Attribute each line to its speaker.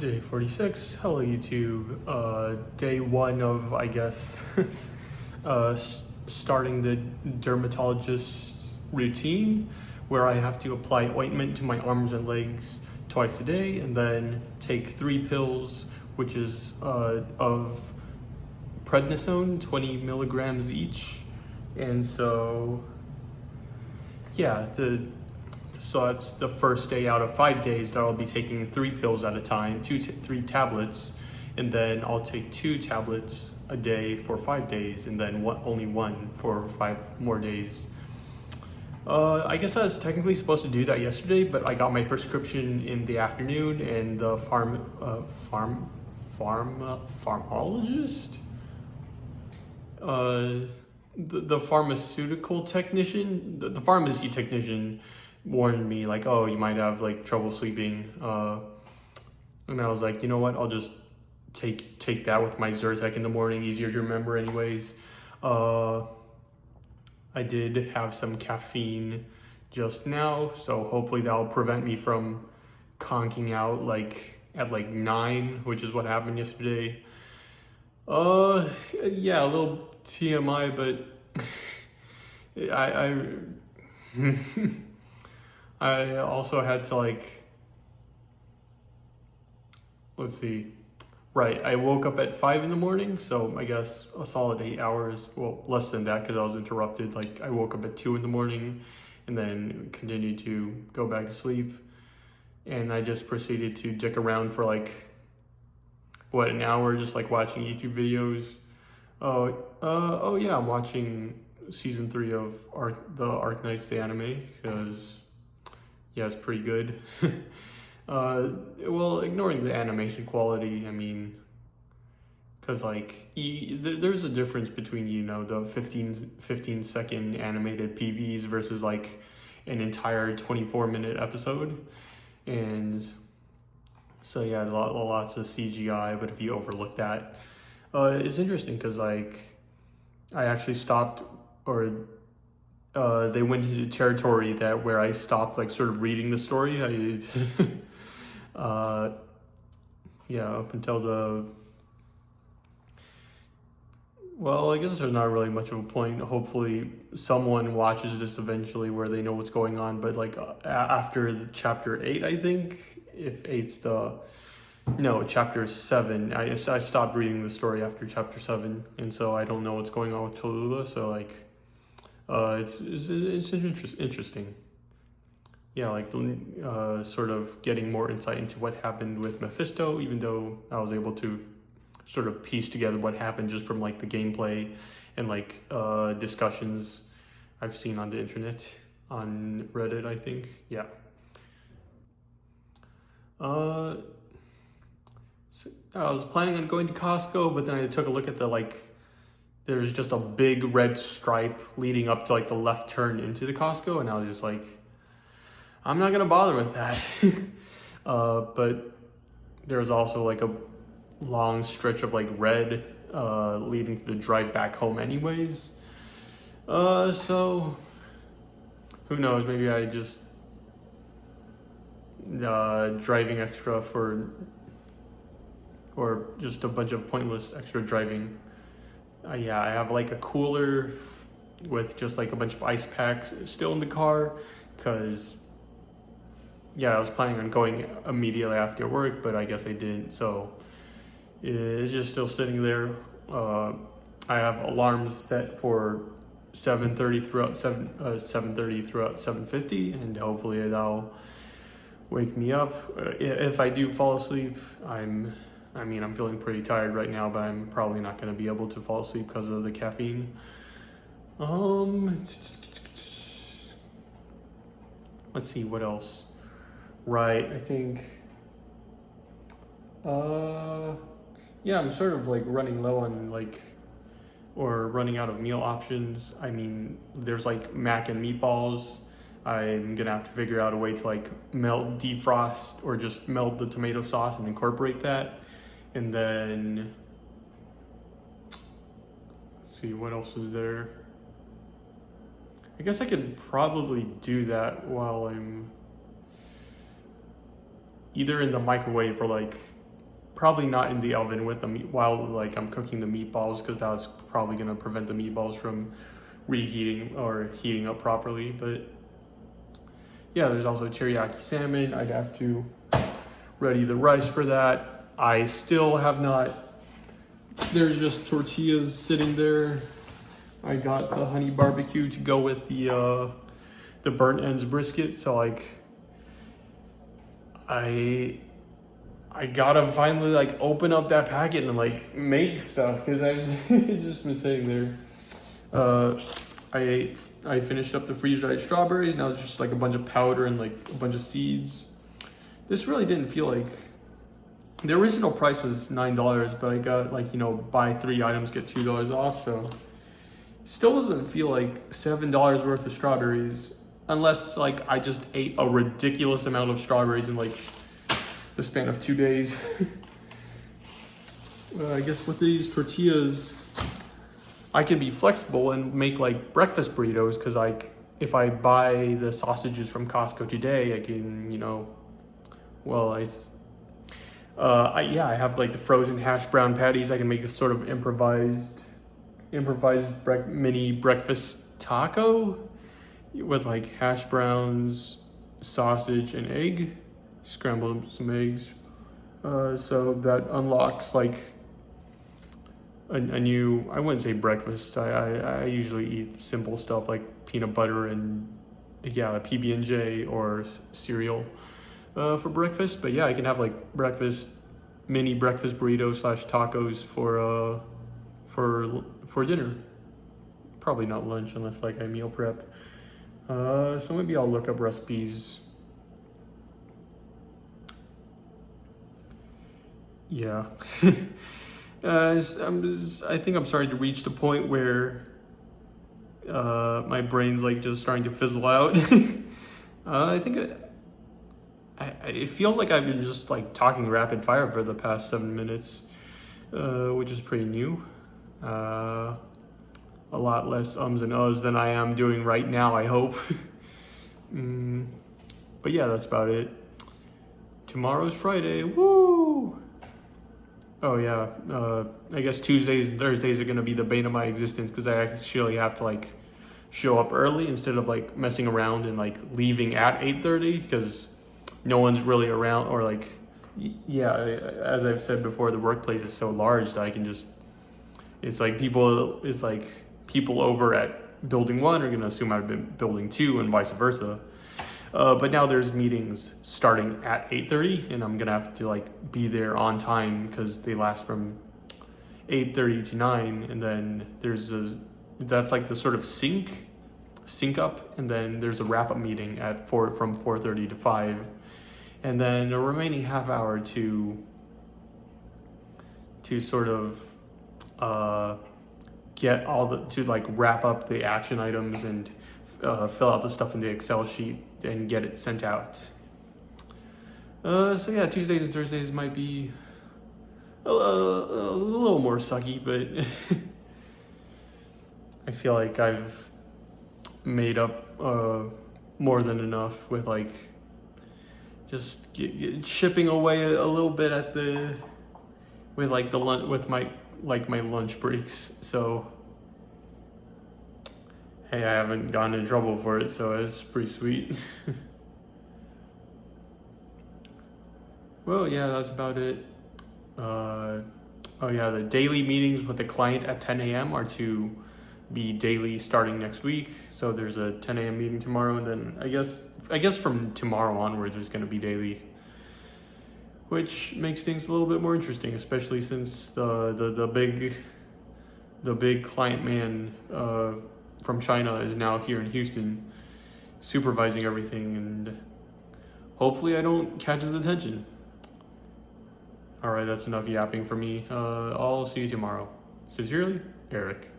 Speaker 1: Day 46. Hello, YouTube. Day one of, I guess, starting the dermatologist routine where I have to apply ointment to my arms and legs twice a day and then take 3 pills, which is of prednisone, 20 milligrams each. And so, yeah, so that's the first day out of 5 days that I'll be taking 3 pills at a time, 3 tablets, and then I'll take 2 tablets a day for 5 days, and then only 1 for 5 more days. I guess I was technically supposed to do that yesterday, but I got my prescription in the afternoon, and the pharmacist, the pharmaceutical technician, the pharmacy technician warned me like, oh, you might have like trouble sleeping, and I was like, you know what, I'll just take that with my Zyrtec in the morning, easier to remember anyways. I did have some caffeine just now, so hopefully that'll prevent me from conking out like at like 9, which is what happened yesterday. Yeah, a little TMI, but I also had to like, let's see, right, I woke up at 5 in the morning, so I guess a solid 8 hours, well, less than that because I was interrupted. Like I woke up at 2 in the morning and then continued to go back to sleep, and I just proceeded to dick around for like, what, an hour, just like watching YouTube videos. Oh yeah, I'm watching season 3 of the Arknights, the anime, because yeah, it's pretty good. Well, ignoring the animation quality, I mean, because like there's a difference between, you know, the 15-second animated PVs versus like an entire 24-minute episode. And so yeah, lots of CGI, but if you overlook that, it's interesting because like I actually stopped, or they went into territory where I stopped like sort of reading the story. Yeah, up until well, I guess there's not really much of a point. Hopefully someone watches this eventually where they know what's going on, but like after chapter 8, I think, if 8's chapter 7, I stopped reading the story after chapter 7, and so I don't know what's going on with Tallulah, so like it's interesting. Yeah, like sort of getting more insight into what happened with Mephisto, even though I was able to sort of piece together what happened just from like the gameplay and like discussions I've seen on the internet, on Reddit, I think. Yeah. So I was planning on going to Costco, but then I took a look at there's just a big red stripe leading up to like the left turn into the Costco, and I was just like, I'm not gonna bother with that. But there was also like a long stretch of like red leading to the drive back home anyways. So who knows, maybe I just driving extra or just a bunch of pointless extra driving. Yeah, I have like a cooler with just like a bunch of ice packs still in the car, because yeah, I was planning on going immediately after work, but I guess I didn't, so it's just still sitting there. I have alarms set for 7:30 throughout 7:50, and hopefully that'll wake me up. If I do fall asleep, I'm feeling pretty tired right now, but I'm probably not going to be able to fall asleep because of the caffeine. Let's see, what else? Right, I think, yeah, I'm sort of like running low on or running out of meal options. I mean, there's like mac and meatballs. I'm gonna have to figure out a way to like melt, defrost, or just melt the tomato sauce and incorporate that. And then, let's see, what else is there? I guess I could probably do that while I'm either in the microwave for like probably not in the oven with the meat while like I'm cooking the meatballs, because that's probably gonna prevent the meatballs from reheating or heating up properly. But yeah, there's also teriyaki salmon. I'd have to ready the rice for that. I still have not. There's just tortillas sitting there. I got the honey barbecue to go with the burnt ends brisket. So like, I gotta finally like open up that packet and like make stuff, because it's just been sitting there. I finished up the freeze dried strawberries. Now it's just like a bunch of powder and like a bunch of seeds. This really didn't feel like, the original price was $9, but I got like, you know, buy 3 items get $2 off. So it still doesn't feel like $7 worth of strawberries, unless like I just ate a ridiculous amount of strawberries in like the span of 2 days. I guess with these tortillas, I can be flexible and make like breakfast burritos, because like if I buy the sausages from Costco today, I can, you know, well, I have like the frozen hash brown patties. I can make a sort of improvised mini breakfast taco with like hash browns, sausage, and egg. Scramble some eggs. So that unlocks like a new, I wouldn't say breakfast. I usually eat simple stuff like peanut butter and yeah, a PB&J or cereal for breakfast. But yeah, I can have like mini breakfast burritos / tacos for dinner. Probably not lunch unless like I meal prep. So maybe I'll look up recipes. Yeah. I think I'm starting to reach the point where my brain's like just starting to fizzle out. I think it feels like I've been just like talking rapid fire for the past 7 minutes, which is pretty new. A lot less ums and uhs than I am doing right now, I hope. But yeah, that's about it. Tomorrow's Friday. Woo! Oh yeah, I guess Tuesdays and Thursdays are gonna be the bane of my existence, because I actually have to like show up early instead of like messing around and like leaving at 8:30, because no one's really around, or like, yeah, as I've said before, the workplace is so large that I can just, it's like people over at building 1 are gonna assume I've been building 2 and vice versa. But now there's meetings starting at 8:30, and I'm gonna have to like be there on time, because they last from 8:30 to 9, and then that's like the sort of sync up, and then there's a wrap up meeting at from 4:30 to 5, and then a remaining half hour to sort of get to like wrap up the action items and fill out the stuff in the Excel sheet and get it sent out. So yeah, Tuesdays and Thursdays might be a little more sucky, but I feel like I've made up more than enough with like just chipping away a little bit at with my lunch breaks. So hey, I haven't gotten in trouble for it, so it's pretty sweet. Well, yeah, that's about it. Oh yeah, the daily meetings with the client at 10 a.m. are to be daily starting next week. So there's a 10 a.m. meeting tomorrow, and then I guess from tomorrow onwards it's going to be daily, which makes things a little bit more interesting, especially since the big client man from China is now here in Houston supervising everything, and hopefully I don't catch his attention. All right, that's enough yapping for me. I'll see you tomorrow. Sincerely, Eric.